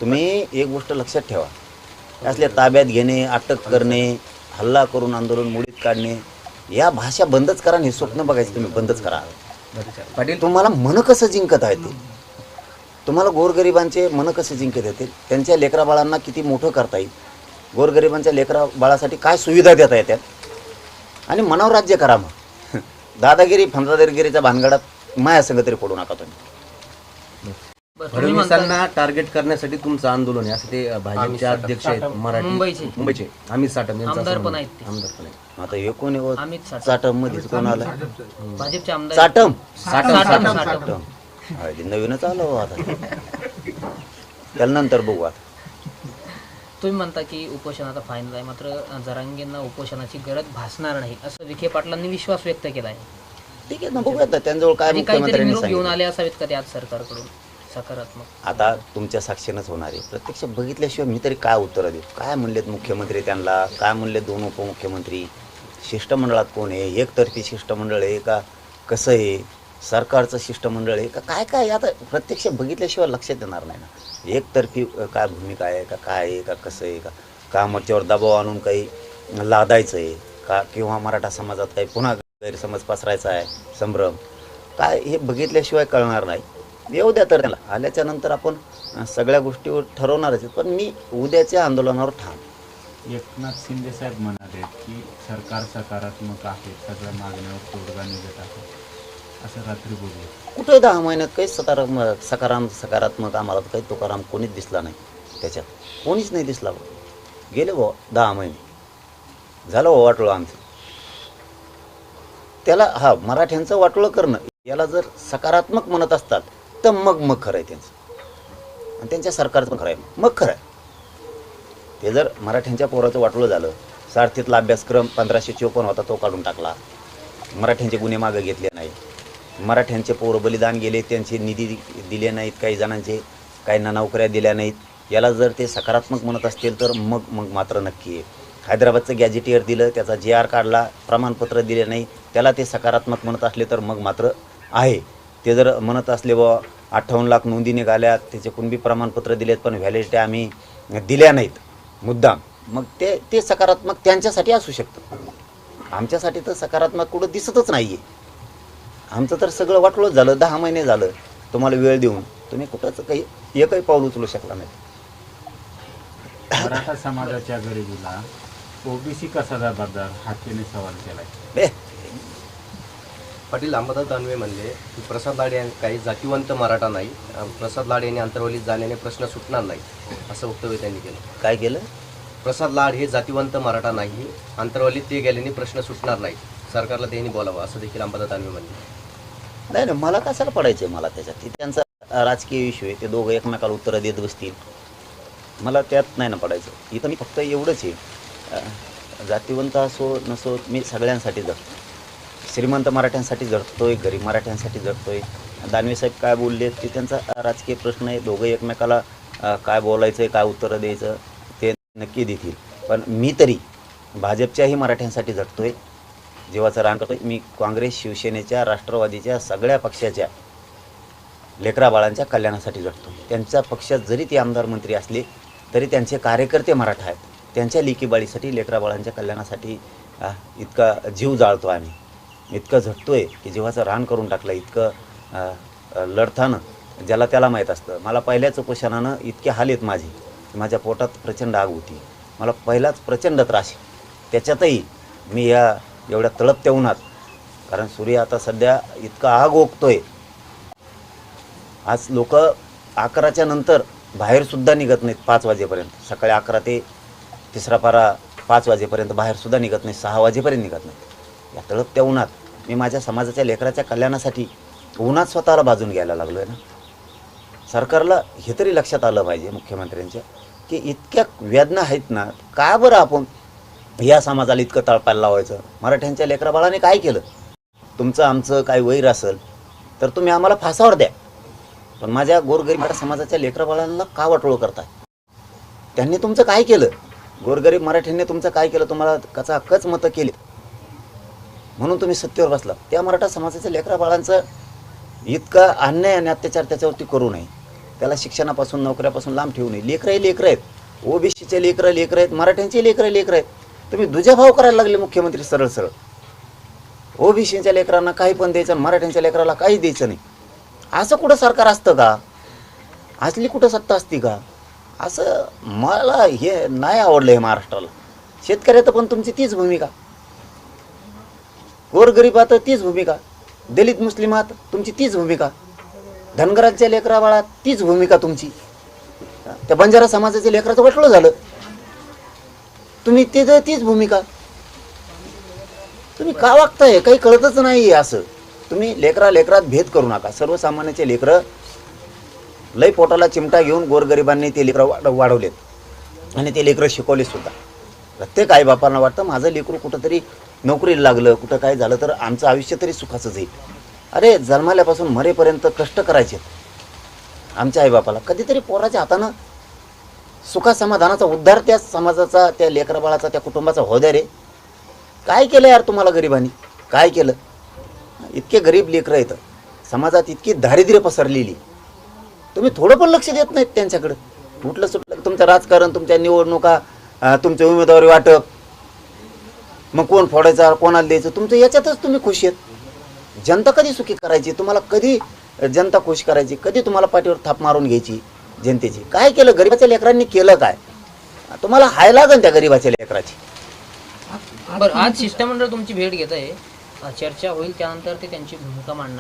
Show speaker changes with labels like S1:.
S1: तुम्ही एक गोष्ट लक्षात ठेवा, असले ताब्यात घेणे, अटक करणे, हल्ला करून आंदोलन मोडीत काढणे, या भाषा बंदच करा. हे स्वप्न बघायचं तुम्ही बंदच करा.
S2: पाटील,
S1: तुम्हाला मन कसं जिंकत आहे ते, तुम्हाला गोरगरिबांचे मन कसे जिंकत येते, त्यांच्या लेकरा बाळांना किती मोठं करता येईल, गोरगरिबांच्या लेकरा बाळासाठी काय सुविधा देता येतात, आणि मनावर राज्य करा. मग दादागिरी फंदादागिरीच्या भानगडात माया संग तरी पडू नका तुम्ही.
S2: फडणवीसांना टार्गेट करण्यासाठी तुमचं आंदोलन आहे असं ते भाजपचे अध्यक्ष आहेत मराठी मुंबईचे अमित साटम यांचं
S3: आमदार
S2: असं
S3: पण
S2: म्हणणं
S3: आहेत ते.
S2: आहे. आमदार पण आहे.
S1: आता हे कोण आहे?
S3: अमित साटम.
S1: चाटम मध्येच कोण आलं?
S3: भाजपचे आमदार
S1: चाटम
S3: साटम.
S1: हा, ते नवीनच आलं हो आता. त्याला नंतर बघू. आता
S3: तुम्ही म्हणता की उपोषण आता फायनल आहे, मात्र जरांगेंना उपोषणाची गरज भासणार नाही असं विखे पाटलांनी विश्वास व्यक्त केला आहे.
S1: ठीक आहे ना, बघूयात ना त्यांजवळ काय
S3: आणि काहीतरी
S1: मुख्यमंत्र्यांनी
S3: निरोप घेऊन
S1: सांगितलं.
S3: आले असावेत का ते आज सरकारकडून सकारात्मक?
S1: आता तुमच्या साक्षीनंच होणार आहे. प्रत्यक्ष बघितल्याशिवाय मी तरी काय उत्तर देऊ? काय म्हणलेत मुख्यमंत्री त्यांना, काय म्हणले दोन उपमुख्यमंत्री, शिष्टमंडळात कोण आहे, एकतर्फी शिष्टमंडळ आहे का कसं आहे, सरकारचं शिष्टमंडळ आहे का काय काय, आता प्रत्यक्ष बघितल्याशिवाय लक्षात येणार नाही ना. एकतर्फी काय भूमिका आहे का काय आहे का कसं आहे का, का आमच्यावर दबाव आणून काही लादायचं आहे का, किंवा मराठा समाजात काही पुन्हा गैरसमज पसरायचा आहे, संभ्रम काय, हे बघितल्याशिवाय कळणार नाही. येऊ द्या तर त्याला, आल्याच्या नंतर आपण सगळ्या गोष्टीवर ठरवणारच आहेत. पण मी उद्याच्या आंदोलनावर ठाम.
S4: एकनाथ शिंदे साहेब म्हणाले की सरकार सकारात्मक आहे, सगळ्या मागण्यावर तोडगा निघत आहे, असं रात्री बोलले.
S1: कुठे 10 महिन्यात काही सकारात्मक आम्हाला तर काही तुकाराम कोणीच दिसला नाही. त्याच्यात कोणीच नाही दिसला. गेले भाऊ 10 महिने झालं भाऊ वाटोळं आमचं. त्याला हा मराठ्यांचं वाटोळं करणं याला जर सकारात्मक म्हणत असतात तर मग खरं आहे त्यांचं, आणि त्यांच्या सरकारचं पण खरं आहे, मग खरं आहे. ते जर मराठ्यांच्या पोराचं वाटोळं झालं, सारथीतला अभ्यासक्रम 1554 होता तो काढून टाकला, मराठ्यांचे गुन्हे मागं घेतले नाही, मराठ्यांचे पोरं बलिदान गेले, त्यांचे निधी दिले नाहीत, काही जणांचे काहींना नोकऱ्या दिल्या नाहीत, याला जर ते सकारात्मक म्हणत असतील तर मग मात्र नक्की आहे. हैदराबादचं गॅजेटियर दिलं, त्याचा JR काढला, प्रमाणपत्र दिले नाही, त्याला ते सकारात्मक म्हणत असले तर मग मात्र आहे. ते जर म्हणत असले व 58 लाख नोंदी निघाल्यात, त्याचे कुणबी प्रमाणपत्र दिलेत पण व्हॅलिडिटी आम्ही दिल्या नाहीत मुद्दाम, मग ते सकारात्मक त्यांच्यासाठी असू शकतं. आमच्यासाठी तर सकारात्मक कुठं दिसतच नाही आहे. आमचं तर सगळं वाटलंच झालं. 10 महिने झालं तुम्हाला वेळ देऊन, तुम्ही कुठंच काही एकही पाऊल उचलू शकला नाही.
S4: मराठा समाजाच्या गरिबीला ओबीसी कसा जबाबदार, हाकेने सवाल केलाय.
S2: पाटील, अंबादास दानवे म्हणले की प्रसाद लाड काही जातीवंत मराठा नाही, प्रसाद लाड यांनी अंतर्वलीत जाण्याने प्रश्न सुटणार नाही असं वक्तव्य त्यांनी केलं.
S1: काय केलं?
S2: प्रसाद लाड हे जातीवंत मराठा नाही, अंतर्वलीत ते गेल्याने प्रश्न सुटणार नाही, सरकारला त्यांनी बोलावं असं देखील अंबादास दानवे म्हणले.
S1: नाही मला कशाला पडायचं आहे, मला त्याच्यात ते त्यांचा राजकीय इश्यू आहे, ते दोघं एकमेकाला उत्तरं देत बसतील, मला त्यात नाही ना पडायचं. इथं मी फक्त एवढंच आहे, जातीवंत असो नसो मी सगळ्यांसाठी जगतो, श्रीमंत मराठ्यांसाठी जगतोय, गरीब मराठ्यांसाठी जगतोय. दानवे साहेब काय बोलले ते त्यांचा राजकीय प्रश्न आहे, दोघं एकमेकाला काय बोलायचं आहे, काय उत्तरं द्यायचं ते नक्की देतील. पण मी तरी भाजपच्याही मराठ्यांसाठी जगतोय, जीवाचं रान करतोय. मी काँग्रेस, शिवसेनेच्या, राष्ट्रवादीच्या सगळ्या पक्षाच्या लेकराबाळांच्या कल्याणासाठी जगतो. त्यांच्या पक्षात जरी ते आमदार मंत्री असले तरी त्यांचे कार्यकर्ते मराठा आहेत, त्यांच्या लेकीबाळीसाठी, लेकराबाळांच्या कल्याणासाठी इतका जीव जाळतो आम्ही, इतकं झटतोय की जीवाचं रान करून टाकलं, इतकं लढताना ज्याला त्याला माहीत असतं. मला पहिल्याच उपोषणानं इतके हाल आहेत माझे, माझ्या पोटात प्रचंड आग होती, मला पहिलाच प्रचंड त्रास. त्याच्यातही मी या एवढ्या तळपत्या उन्हात, कारण सूर्य आता सध्या इतका आग ओकतोय, आज लोक 11च्या नंतर बाहेरसुद्धा निघत नाहीत 5 वाजेपर्यंत. सकाळी 11 ते तिसरा पारा 5 वाजेपर्यंत बाहेरसुद्धा निघत नाही, 6 वाजेपर्यंत निघत नाहीत. या तळपत्या उन्हात मी माझ्या समाजाच्या लेकराच्या कल्याणासाठी उन्हात स्वतःला बाजून घ्यायला लागलो आहे ना. सरकारला हे तरी लक्षात आलं पाहिजे मुख्यमंत्र्यांच्या की इतक्या वेदना आहेत ना, का बरं आपण या समाजाला इतकं तळपायला लावायचं. मराठ्यांच्या लेकराबाळाने काय केलं? तुमचं आमचं काय वैर असेल तर तुम्ही आम्हाला फासावर द्या, पण माझ्या गोरगरीब मराठा समाजाच्या लेकराबाळांना का वाटोळं करताय? त्यांनी तुमचं काय केलं? गोरगरीब मराठ्यांनी तुमचं काय केलं? तुम्हाला कचा हक्कच मतं केली म्हणून तुम्ही सत्तेवर बसला. त्या मराठा समाजाच्या लेकराबाळांचं इतका अन्याय आणि अत्याचार त्याच्यावरती करू नये. त्याला शिक्षणापासून नोकऱ्यापासून लांब ठेवू नये. लेकरं आहेत, ओबीसीचे लेकरं आहेत, मराठ्यांचे लेकरं आहेत. तुम्ही दुजाभाव करायला लागले मुख्यमंत्री सरळ सरळ. ओबीसीच्या लेकरांना काही पण द्यायचं आणि मराठ्यांच्या लेकराला काही द्यायचं नाही. असं कुठं सरकार असतं का? असली कुठं सत्ता असती का? असं मला हे नाही आवडलं हे महाराष्ट्राला. शेतकऱ्याचं पण तुमची तीच भूमिका, गोरगरिबात तीच भूमिका, दलित मुस्लिमात तुमची तीच भूमिका, धनगरांच्या लेकरा बाळात तीच भूमिका तुमची. त्या बंजारा समाजाच्या लेकराचं वाटलं झालं, तुम्ही ते तीच भूमिका. तुम्ही का वागताय काही कळतच नाही. असं तुम्ही लेकरात भेद करू नका. सर्वसामान्याचे लेकरं लय पोटाला चिमटा घेऊन गोरगरिबांनी ते लेकरं वाढवलेत आणि ते लेकरं शिकवले सुद्धा. प्रत्येक आईबापांना वाटतं माझं लेकरू कुठंतरी नोकरीला लागलं, कुठं काय झालं तर आमचं आयुष्य तरी सुखाचं जाईल. अरे जन्माल्यापासून मरेपर्यंत कष्ट करायचे आमच्या आईबापाला. कधीतरी पोराच्या हातानं सुखा समाधानाचा उद्धार त्या समाजाचा, त्या लेकराबाळाचा, त्या कुटुंबाचा हो द्या रे. काय केलं यार तुम्हाला गरिबांनी? काय केलं? इतके गरीब लेकरं आहेत, समाजात इतकी दारिद्र्य पसरलेली, तुम्ही थोडं पण लक्ष देत नाहीत त्यांच्याकडं. कुठलं सुटलं तुमचं राजकारण, तुमच्या निवडणुका, तुमचे उमेदवारी वाटप, मग कोण फोडायचा कोणाला द्यायचं, तुमचं याच्यातच तुम्ही खुश आहेत. जनता कधी सुखी करायची तुम्हाला? कधी जनता खुश करायची? कधी तुम्हाला पाठीवर थाप मारून घ्यायची जनतेची? काय केलं गरीबाच्या लेकरांनी? केलं काय? तुम्हाला हाय लागन त्या गरीबाच्या लेकराची.
S3: बरं, आज शिष्टमंडळ तुमची भेट घेत आहे, चर्चा होईल, त्यानंतर ते त्यांची भूमिका मांडणार.